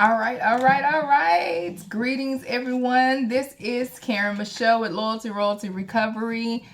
All right. Greetings, everyone. This is Karen Michelle with Loyalty Royalty Recovery,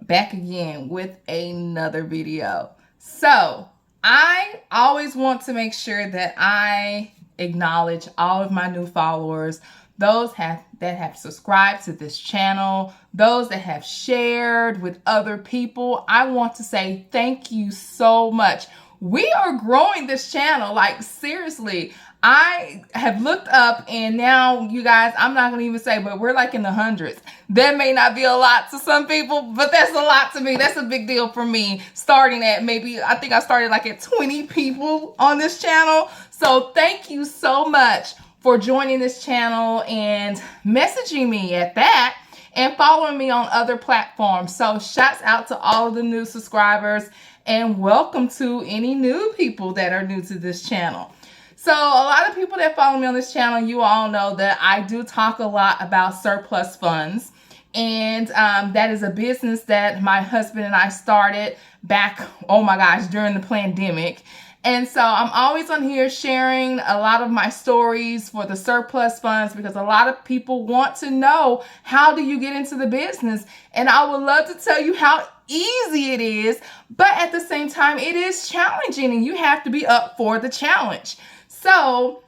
back again with another video. So, I always want to make sure that I acknowledge all of my new followers, those that have subscribed to this channel, those that have shared with other people. I want to say thank you so much. We are growing this channel, like seriously. I have looked up and now, you guys, I'm not going to even say, but we're like in the hundreds. That may not be a lot to some people, but that's a lot to me. That's a big deal for me. Starting at I think I started like at 20 people on this channel. So thank you so much for joining this channel and messaging me at that and following me on other platforms. So shouts out to all of the new subscribers and welcome to any new people that are new to this channel. So a lot of people that follow me on this channel, you all know that I do talk a lot about surplus funds. And that is a business that my husband and I started back, oh my gosh, during the pandemic. And so I'm always on here sharing a lot of my stories for the surplus funds because a lot of people want to know, how do you get into the business? And I would love to tell you how easy it is, but at the same time, it is challenging and you have to be up for the challenge. So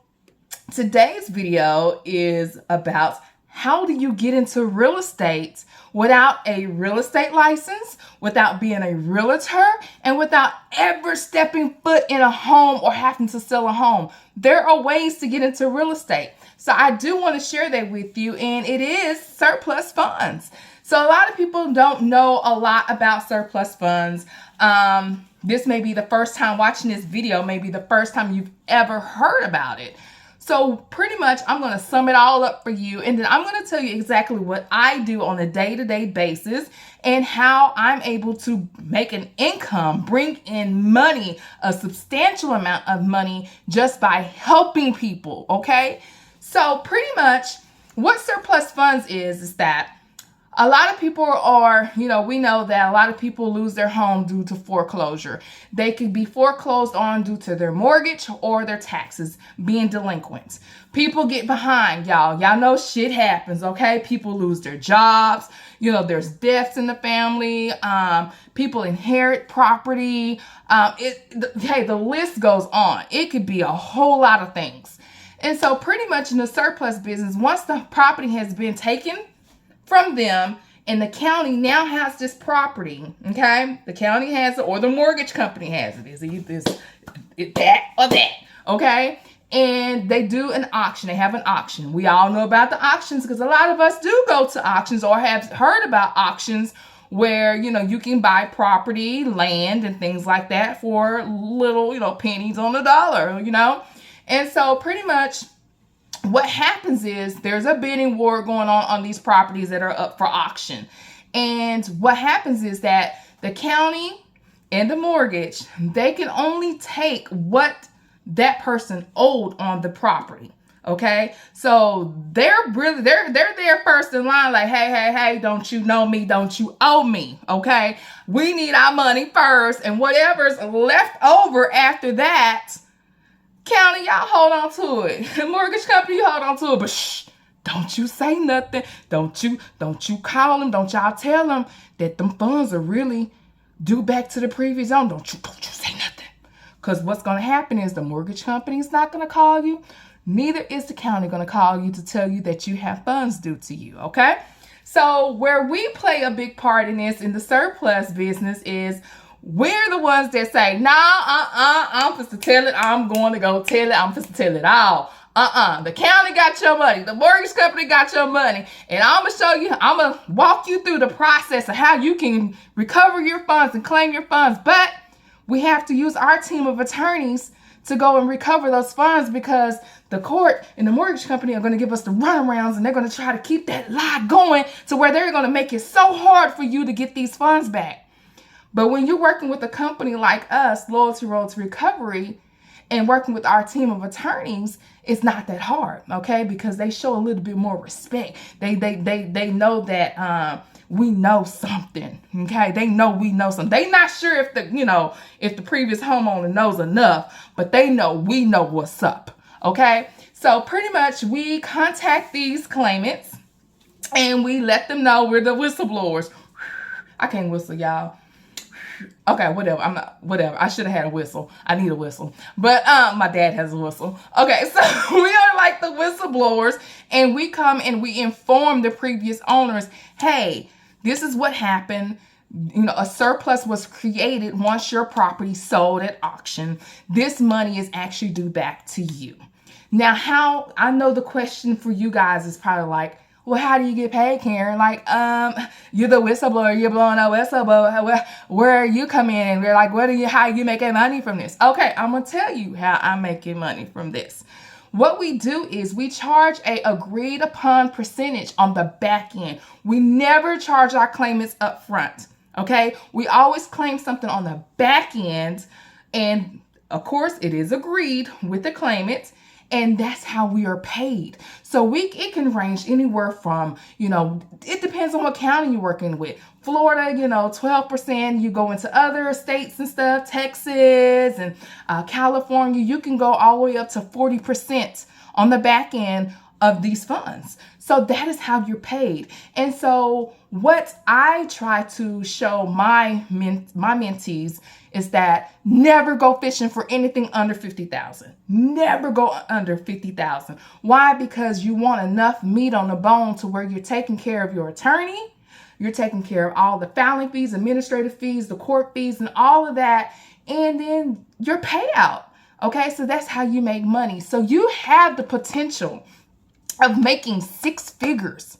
today's video is about how do you get into real estate without a real estate license, without being a realtor, and without ever stepping foot in a home or having to sell a home. There are ways to get into real estate. So I do want to share that with you, and it is surplus funds. So a lot of people don't know a lot about surplus funds. This may be the first time watching this video, maybe the first time you've ever heard about it. So pretty much I'm going to sum it all up for you, and then I'm going to tell you exactly what I do on a day-to-day basis and how I'm able to make an income, bring in money, a substantial amount of money just by helping people, okay? So pretty much what surplus funds is that a lot of people are, we know that a lot of people lose their home due to foreclosure. They could be foreclosed on due to their mortgage or their taxes being delinquent. People get behind, y'all. Y'all know shit happens, okay? People lose their jobs. There's deaths in the family. People inherit property. The list goes on. It could be a whole lot of things. And so pretty much in the surplus business, once the property has been taken from them and the county now has this property, okay? The county has it or the mortgage company has it. Is it that or that, okay? And they do an auction. They have an auction. We all know about the auctions because a lot of us do go to auctions or have heard about auctions where, you can buy property, land, and things like that for little, pennies on the dollar, And so pretty much what happens is there's a bidding war going on these properties that are up for auction. And what happens is that the county and the mortgage, they can only take what that person owed on the property. Okay. So they're there first in line, like, hey, don't you know me? Don't you owe me? Okay. We need our money first, and whatever's left over after that, county, y'all hold on to it. The mortgage company, you hold on to it. But shh, don't you say nothing. Don't you call them. Don't y'all tell them that them funds are really due back to the previous owner. Don't you say nothing. Because what's going to happen is the mortgage company is not going to call you. Neither is the county going to call you to tell you that you have funds due to you. Okay? So where we play a big part in this, in the surplus business, is we're the ones that say, I'm supposed to tell it. I'm going to go tell it. I'm supposed to tell it all. The county got your money. The mortgage company got your money. And I'm going to show you, I'm going to walk you through the process of how you can recover your funds and claim your funds. But we have to use our team of attorneys to go and recover those funds because the court and the mortgage company are going to give us the runarounds, and they're going to try to keep that lie going to where they're going to make it so hard for you to get these funds back. But when you're working with a company like us, Loyalty Royalty Recovery, and working with our team of attorneys, it's not that hard, okay? Because they show a little bit more respect. They know that we know something, okay? They know we know something. They not sure if the previous homeowner knows enough, but they know we know what's up, okay? So pretty much we contact these claimants and we let them know we're the whistleblowers. I can't whistle, y'all. Okay, whatever. I should have had a whistle. I need a whistle. But my dad has a whistle. Okay, so we are like the whistleblowers, and we come and we inform the previous owners, hey, this is what happened. You know, a surplus was created once your property sold at auction. This money is actually due back to you. Now, how I know the question for you guys is probably like, well, how do you get paid, Karen? Like, you're the whistleblower, you're blowing a whistle, but where you come in and we're like, how are you making money from this? Okay, I'm gonna tell you how I'm making money from this. What we do is we charge a agreed upon percentage on the back end. We never charge our claimants up front. Okay, we always claim something on the back end, and of course, it is agreed with the claimant. And that's how we are paid. So it can range anywhere from, it depends on what county you're working with. Florida, 12%. You go into other states and stuff, Texas and California, you can go all the way up to 40% on the back end of these funds. So that is how you're paid. And so what I try to show my mentees is that never go fishing for anything under $50,000. Never go under $50,000. Why? Because you want enough meat on the bone to where you're taking care of your attorney, you're taking care of all the filing fees, administrative fees, the court fees, and all of that, and then your payout. Okay, so that's how you make money. So you have the potential of making six figures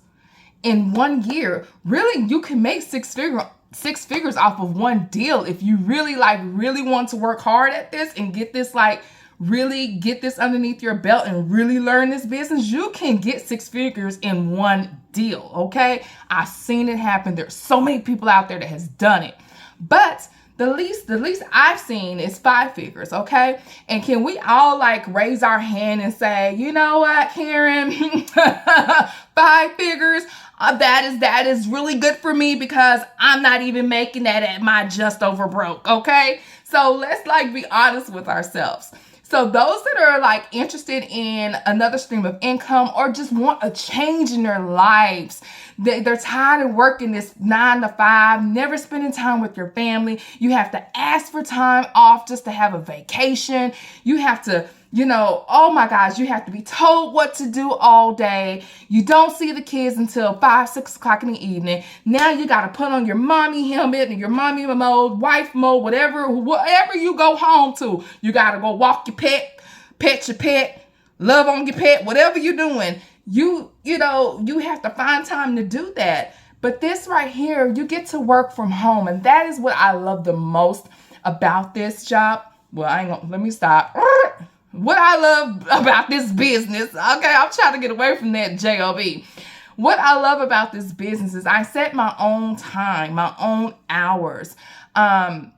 in 1 year. Really, you can make six figures off of one deal if you really want to work hard at this and get this really get this underneath your belt and really learn this business. You can get six figures in one deal. Okay, I've seen it happen. There's so many people out there that has done it, but the least I've seen is 5 figures, okay? And can we all raise our hand and say, you know what, Karen, 5 figures, that is really good for me because I'm not even making that at my just over broke, okay? So let's be honest with ourselves. So those that are interested in another stream of income or just want a change in their lives, they're tired of working this 9 to 5, never spending time with your family. You have to ask for time off just to have a vacation. You have to, oh my gosh, you have to be told what to do all day. You don't see the kids until 5, 6 o'clock in the evening. Now you got to put on your mommy helmet and your mommy mode, wife mode, whatever you go home to. You got to go walk your pet your pet, love on your pet, whatever you're doing. You have to find time to do that. But this right here, you get to work from home. And that is what I love the most about this job. Well, let me stop. What I love about this business, okay, I'm trying to get away from that job. What I love about this business is I set my own time, my own hours. I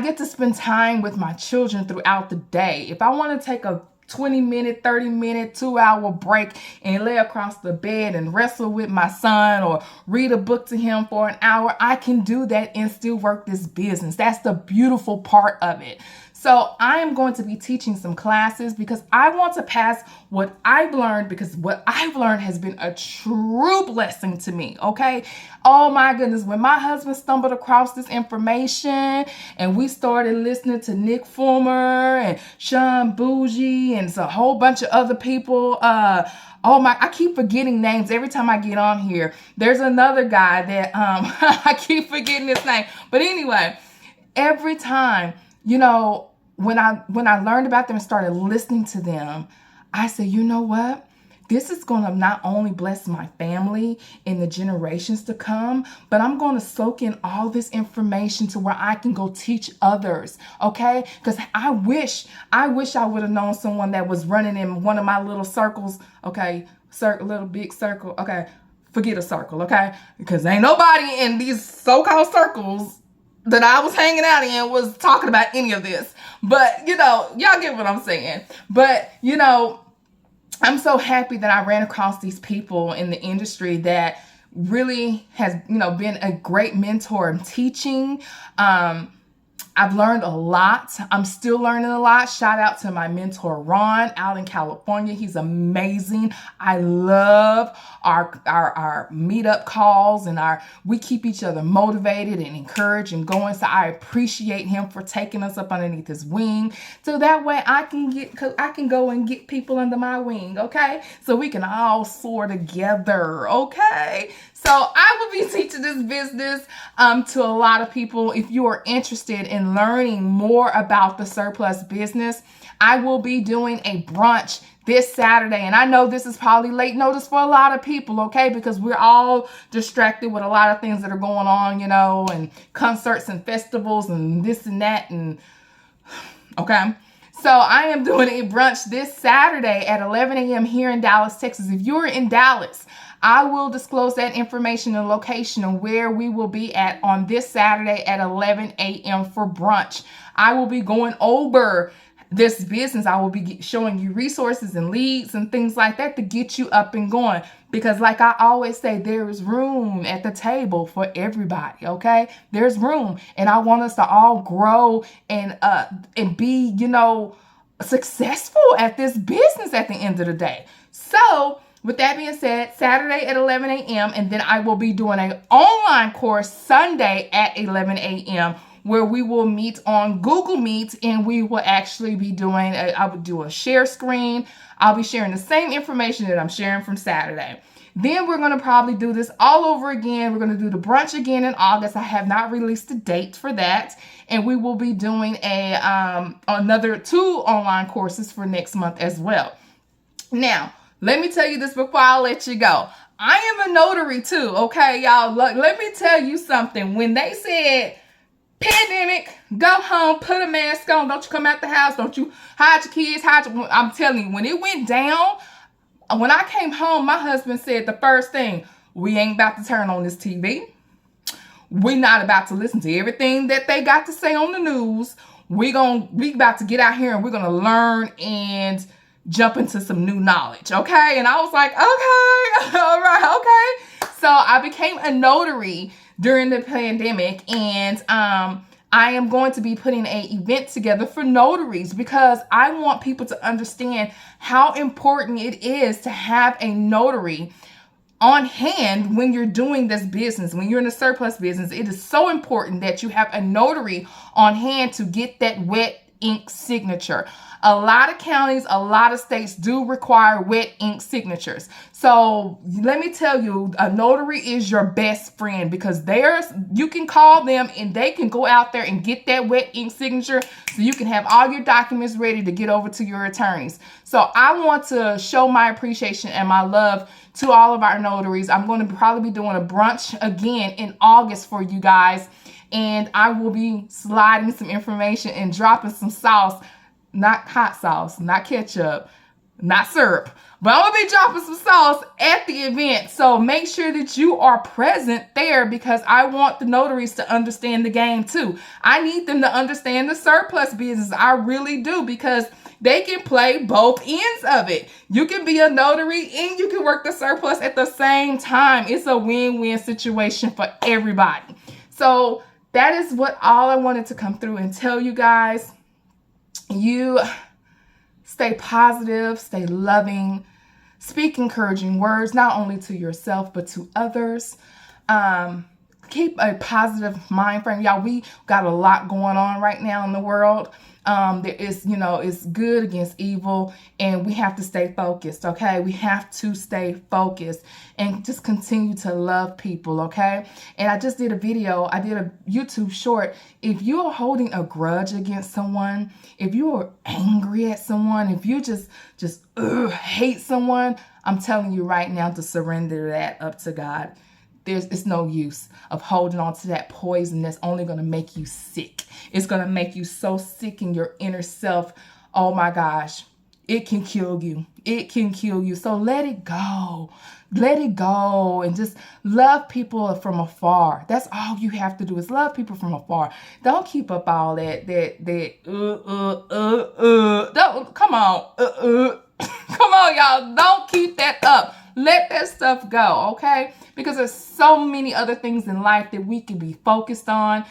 get to spend time with my children throughout the day. If I want to take a 20-minute, 30-minute, 2-hour break and lay across the bed and wrestle with my son or read a book to him for an hour, I can do that and still work this business. That's the beautiful part of it. So I am going to be teaching some classes because I want to pass what I've learned, because what I've learned has been a true blessing to me, okay? Oh my goodness, when my husband stumbled across this information and we started listening to Nick Fulmer and Sean Bougie and a whole bunch of other people, I keep forgetting names every time I get on here. There's another guy that I keep forgetting his name. But anyway, every time, when I learned about them and started listening to them, I said, you know what? This is going to not only bless my family in the generations to come, but I'm going to soak in all this information to where I can go teach others, okay? Because I wish I would have known someone that was running in one of my little circles, okay? Little big circle, okay? Forget a circle, okay? Because ain't nobody in these so-called circles that I was hanging out in was talking about any of this. But, y'all get what I'm saying. But, I'm so happy that I ran across these people in the industry that really has, been a great mentor in teaching. I I've learned a lot. I'm still learning a lot. Shout out to my mentor, Ron, out in California. He's amazing. I love our meetup calls, and we keep each other motivated and encouraged and going. So I appreciate him for taking us up underneath his wing. So that way I can go and get people under my wing, okay? So we can all soar together, okay? So I will be teaching this business to a lot of people. If you are interested in learning more about the surplus business, I will be doing a brunch this Saturday. And I know this is probably late notice for a lot of people, okay? Because we're all distracted with a lot of things that are going on, and concerts and festivals and this and that. And okay. So I am doing a brunch this Saturday at 11 a.m. here in Dallas, Texas. If you're in Dallas, I will disclose that information and location and where we will be at on this Saturday at 11 a.m. for brunch. I will be going over this business. I will be showing you resources and leads and things like that to get you up and going. Because like I always say, there is room at the table for everybody, okay? There's room. And I want us to all grow and be, successful at this business at the end of the day. So with that being said, Saturday at 11 a.m. and then I will be doing an online course Sunday at 11 a.m. where we will meet on Google Meet, and we will actually be doing, I would do a share screen. I'll be sharing the same information that I'm sharing from Saturday. Then we're going to probably do this all over again. We're going to do the brunch again in August. I have not released a date for that. And we will be doing another 2 online courses for next month as well. Now, let me tell you this before I let you go. I am a notary too, okay, y'all? Let me tell you something. When they said, pandemic, go home, put a mask on, don't you come out the house, don't you hide your kids, I'm telling you, when it went down, when I came home, my husband said the first thing, we ain't about to turn on this TV. We're not about to listen to everything that they got to say on the news. We about to get out here and we're going to learn and jump into some new knowledge, okay? And I was like, okay, all right, okay. So I became a notary during the pandemic, and I am going to be putting an event together for notaries because I want people to understand how important it is to have a notary on hand when you're doing this business. When you're in a surplus business, it is so important that you have a notary on hand to get that wet ink signature. A lot of counties, a lot of states do require wet ink signatures. So let me tell you, a notary is your best friend because you can call them and they can go out there and get that wet ink signature so you can have all your documents ready to get over to your attorneys. So I want to show my appreciation and my love to all of our notaries. I'm going to probably be doing a brunch again in August for you guys. And I will be sliding some information and dropping some sauce, not hot sauce, not ketchup, not syrup, but I'm going to be dropping some sauce at the event. So make sure that you are present there because I want the notaries to understand the game too. I need them to understand the surplus business. I really do because they can play both ends of it. You can be a notary and you can work the surplus at the same time. It's a win-win situation for everybody. So that is what all I wanted to come through and tell you guys. You stay positive, stay loving, speak encouraging words, not only to yourself, but to others. Keep a positive mind frame. Y'all, we got a lot going on right now in the world. There is, it's good against evil, and we have to stay focused, okay? We have to stay focused and just continue to love people, okay? And I just did a video. I did a YouTube short. If you're holding a grudge against someone, if you're angry at someone, if you just hate someone, I'm telling you right now to surrender that up to God. It's no use of holding on to that poison that's only going to make you sick. It's going to make you so sick in your inner self. Oh my gosh, it can kill you. It can kill you. So let it go. Let it go and just love people from afar. That's all you have to do is love people from afar. Don't keep up all that. Don't, come on. Come on, y'all. Don't keep that up. Let that stuff go, okay? Because there's so many other things in life that we can be focused on.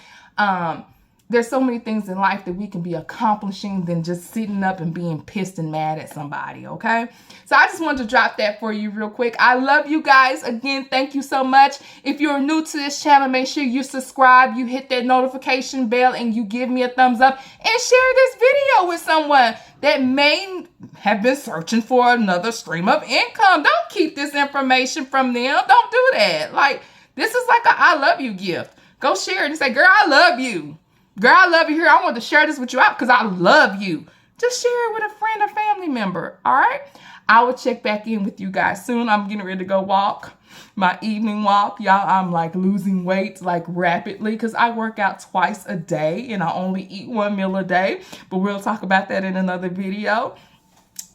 there's so many things in life that we can be accomplishing than just sitting up and being pissed and mad at somebody, okay? So I just wanted to drop that for you real quick. I love you guys. Again, thank you so much. If you're new to this channel, make sure you subscribe, you hit that notification bell, and you give me a thumbs up and share this video with someone that may have been searching for another stream of income. Don't keep this information from them. Don't do that. Like, this is like a I love you gift. Go share it and say, girl, I love you. Girl, I love you here. I want to share this with you out because I love you. Just share it with a friend or family member, all right? I will check back in with you guys soon. I'm getting ready to go walk my evening walk. Y'all, I'm like losing weight like rapidly because I work out twice a day and I only eat 1 meal a day. But we'll talk about that in another video.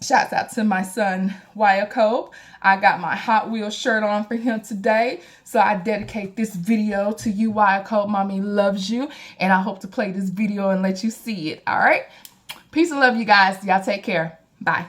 Shouts out to my son, Wyatt Cope. I got my Hot Wheels shirt on for him today. So I dedicate this video to you, Wyatt Cope. Mommy loves you. And I hope to play this video and let you see it. All right? Peace and love, you guys. Y'all take care. Bye.